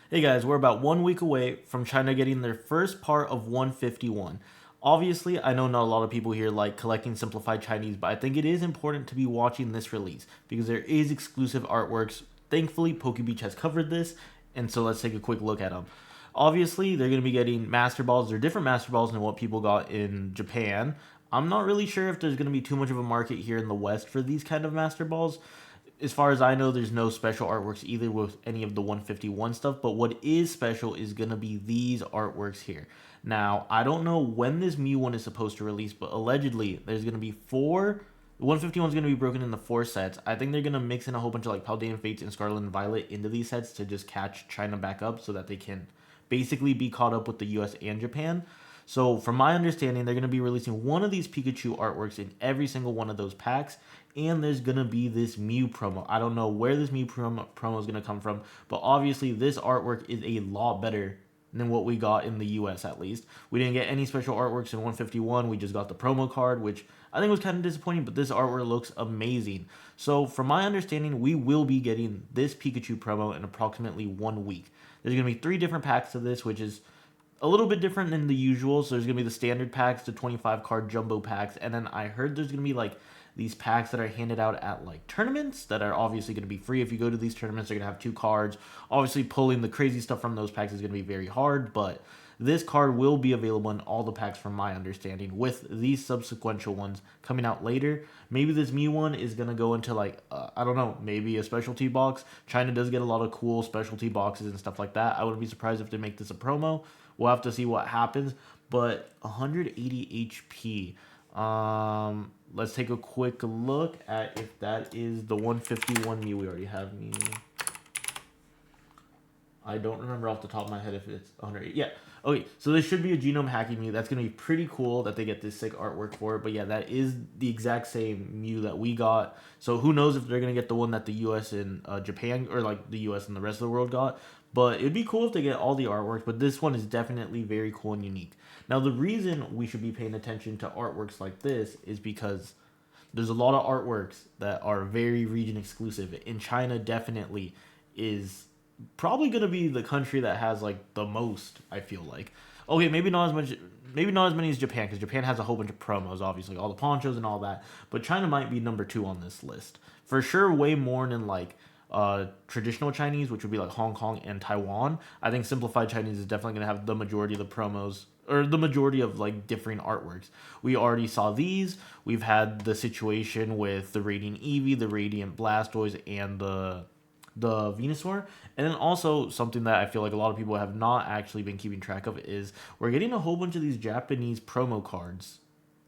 Hey guys, we're about 1 week away from China getting their first part of 151. Obviously, I know not a lot of people here like collecting simplified Chinese, but I think it is important to be watching this release because there is exclusive artworks. Thankfully, PokeBeach has covered this, and so let's take a quick look at them. Obviously, they're going to be getting Master Balls. They're different Master Balls than what people got in Japan. I'm not really sure if there's going to be too much of a market here in the West for these kind of Master Balls. As far as I know, there's no special artworks either with any of the 151 stuff. But what is special is going to be these artworks here. Now, I don't know when this Mew one is supposed to release, but allegedly there's going to be four. The 151 is going to be broken into four sets. I think they're going to mix in a whole bunch of like Paldean Fates and Scarlet and Violet into these sets to just catch China back up so that they can basically be caught up with the US and Japan. So, from my understanding, they're going to be releasing one of these Pikachu artworks in every single one of those packs, and there's going to be this Mew promo. I don't know where this Mew promo is going to come from, but obviously, this artwork is a lot better than what we got in the US at least. We didn't get any special artworks in 151, we just got the promo card, which I think was kind of disappointing, but this artwork looks amazing. So, from my understanding, we will be getting this Pikachu promo in approximately 1 week. There's going to be three different packs of this, which is a little bit different than the usual. So there's gonna be the standard packs, the 25 card jumbo packs, and then I heard there's gonna be like these packs that are handed out at like tournaments that are obviously gonna be free if you go to these tournaments. They're gonna have two cards. Obviously, pulling the crazy stuff from those packs is gonna be very hard, but this card will be available in all the packs from my understanding, with these subsequential ones coming out later. Maybe this Mew one is going to go into like, I don't know, maybe a specialty box. China does get a lot of cool specialty boxes and stuff like that. I wouldn't be surprised if they make this a promo. We'll have to see what happens. But 180 HP. Let's take a quick look at if that is the 151 Mew. We already have Mew. I don't remember off the top of my head if it's 100. Yeah. Okay, so this should be a genome hacking Mew. That's going to be pretty cool that they get this sick artwork for it. But yeah, that is the exact same Mew that we got. So who knows if they're going to get the one that the US and Japan, or like the US and the rest of the world got. But it'd be cool if they get all the artworks. But this one is definitely very cool and unique. Now, the reason we should be paying attention to artworks like this is because there's a lot of artworks that are very region exclusive. In China, definitely is probably gonna be the country that has like the most. I feel like, okay, maybe not as much, maybe not as many as Japan, because Japan has a whole bunch of promos, obviously all the ponchos and all that. But China might be number two on this list for sure, way more than like traditional Chinese, which would be like Hong Kong and Taiwan. I think simplified Chinese is definitely gonna have the majority of the promos, or the majority of like differing artworks. We already saw these. We've had the situation with the Radiant Eevee, the Radiant Blastoise, and the Venusaur. And then also something that I feel like a lot of people have not actually been keeping track of is we're getting a whole bunch of these Japanese promo cards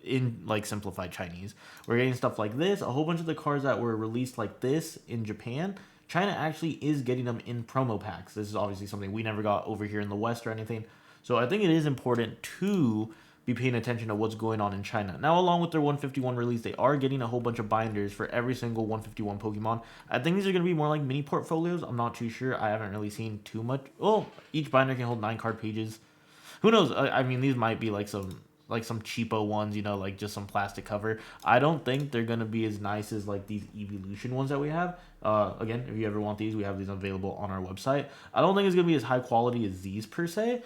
in like simplified Chinese. We're getting stuff like this, a whole bunch of the cards that were released like this in Japan. China actually is getting them in promo packs. This is obviously something we never got over here in the West or anything. So I think it is important to be paying attention to what's going on in China. Now, along with their 151 release, they are getting a whole bunch of binders for every single 151 Pokemon. I think these are going to be more like mini portfolios. I'm not too sure. I haven't really seen too much. Oh, each binder can hold 9 card pages. Who knows? I mean, these might be like some cheapo ones, you know, like just some plastic cover. I don't think they're gonna be as nice as like these evolution ones that we have. Again, if you ever want these, we have these available on our website. I don't think it's gonna be as high quality as these per se.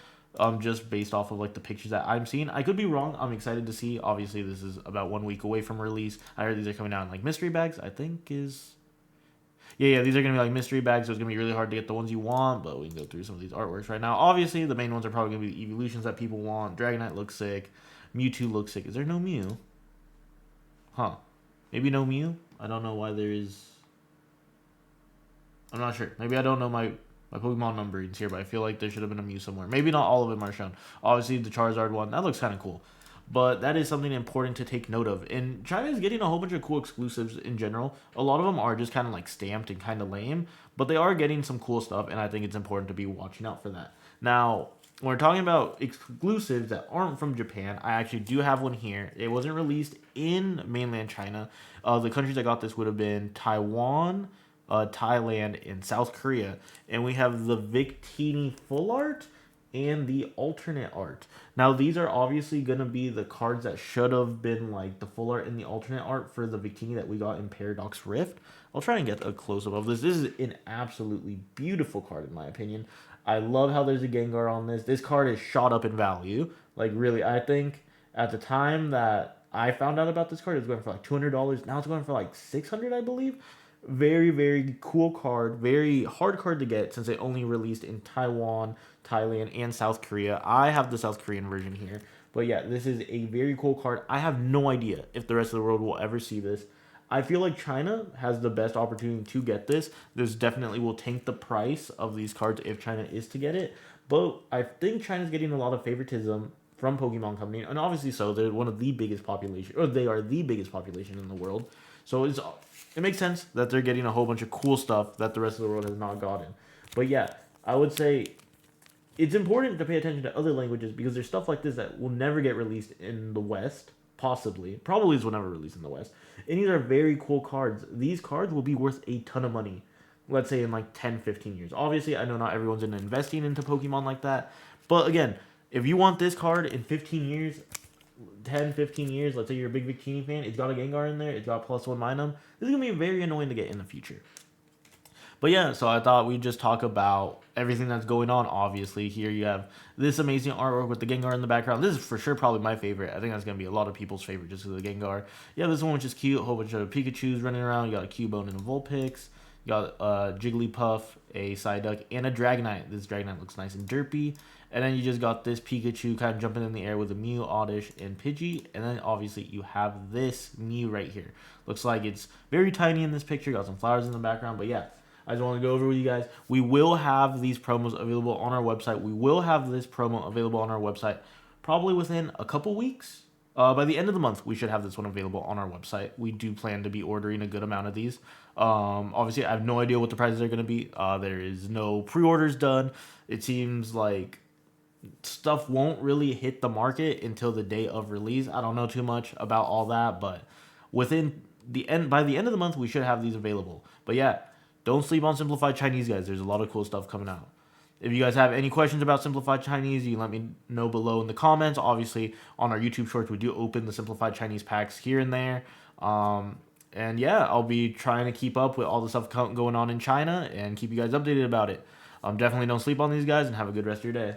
Just based off of like the pictures that I'm seeing. I could be wrong. I'm excited to see. Obviously, this is about 1 week away from release. I heard these are coming out in like mystery bags. I think is yeah, these are gonna be like mystery bags, so it's gonna be really hard to get the ones you want, but we can go through some of these artworks right now. Obviously, the main ones are probably gonna be the evolutions that people want. Dragonite looks sick. Mewtwo looks sick. Is there no Mew? Huh. Maybe no Mew? I don't know why there is. I'm not sure. Maybe I don't know my Pokemon numberings here, but I feel like there should have been a Mew somewhere. Maybe not all of them are shown. Obviously, the Charizard one, that looks kind of cool. But that is something important to take note of. And China is getting a whole bunch of cool exclusives in general. A lot of them are just kind of like stamped and kind of lame, but they are getting some cool stuff, and I think it's important to be watching out for that. Now, when we're talking about exclusives that aren't from Japan, I actually do have one here. It wasn't released in mainland China. The countries that got this would have been Taiwan, Thailand, and South Korea. And we have the Victini Full Art. and the alternate art. Now these are obviously gonna be the cards that should have been like the full art and the alternate art for the Victini that we got in Paradox Rift. I'll try and get a close up of this. This is an absolutely beautiful card in my opinion. I love how there's a Gengar on this. This card is shot up in value. Like really, I think at the time that I found out about this card, it was going for like $200. Now it's going for like 600, I believe. Very, very cool card. Very hard card to get since it only released in Taiwan, Thailand, and South Korea. I have the South Korean version here. But yeah, this is a very cool card. I have no idea if the rest of the world will ever see this. I feel like China has the best opportunity to get this. This definitely will tank the price of these cards if China is to get it. But I think China's getting a lot of favoritism from Pokemon Company, and obviously so. They're one of the biggest population, or they are the biggest population in the world. So it makes sense that they're getting a whole bunch of cool stuff that the rest of the world has not gotten. But yeah, I would say it's important to pay attention to other languages because there's stuff like this that will never get released in the West. Possibly, probably will never release in the West. And these are very cool cards. These cards will be worth a ton of money. Let's say in like 10, 15 years. Obviously, I know not everyone's into investing into Pokemon like that. But again, if you want this card in 15 years, 10, 15 years, let's say you're a big Victini fan, it's got a Gengar in there, it's got +1 Minun, this is going to be very annoying to get in the future. But yeah, so I thought we'd just talk about everything that's going on, obviously. Here you have this amazing artwork with the Gengar in the background. This is for sure probably my favorite. I think that's going to be a lot of people's favorite just because of the Gengar. Yeah, this one which is cute. A whole bunch of Pikachus running around. You got a Cubone and a Vulpix. You got a Jigglypuff, a Psyduck, and a Dragonite. This Dragonite looks nice and derpy. And then you just got this Pikachu kind of jumping in the air with a Mew, Oddish, and Pidgey. And then obviously you have this Mew right here. Looks like it's very tiny in this picture. Got some flowers in the background. But yeah, I just want to go over with you guys. We will have these promos available on our website. We will have this promo available on our website probably within a couple weeks. By the end of the month, we should have this one available on our website. We do plan to be ordering a good amount of these. Obviously, I have no idea what the prices are going to be. There is no pre-orders done. It seems like stuff won't really hit the market until the day of release. I don't know too much about all that, but by the end of the month, we should have these available. But yeah, don't sleep on Simplified Chinese, guys. There's a lot of cool stuff coming out. If you guys have any questions about Simplified Chinese, you can let me know below in the comments. Obviously, on our YouTube Shorts, we do open the Simplified Chinese packs here and there. And yeah, I'll be trying to keep up with all the stuff going on in China and keep you guys updated about it. Definitely don't sleep on these guys and have a good rest of your day.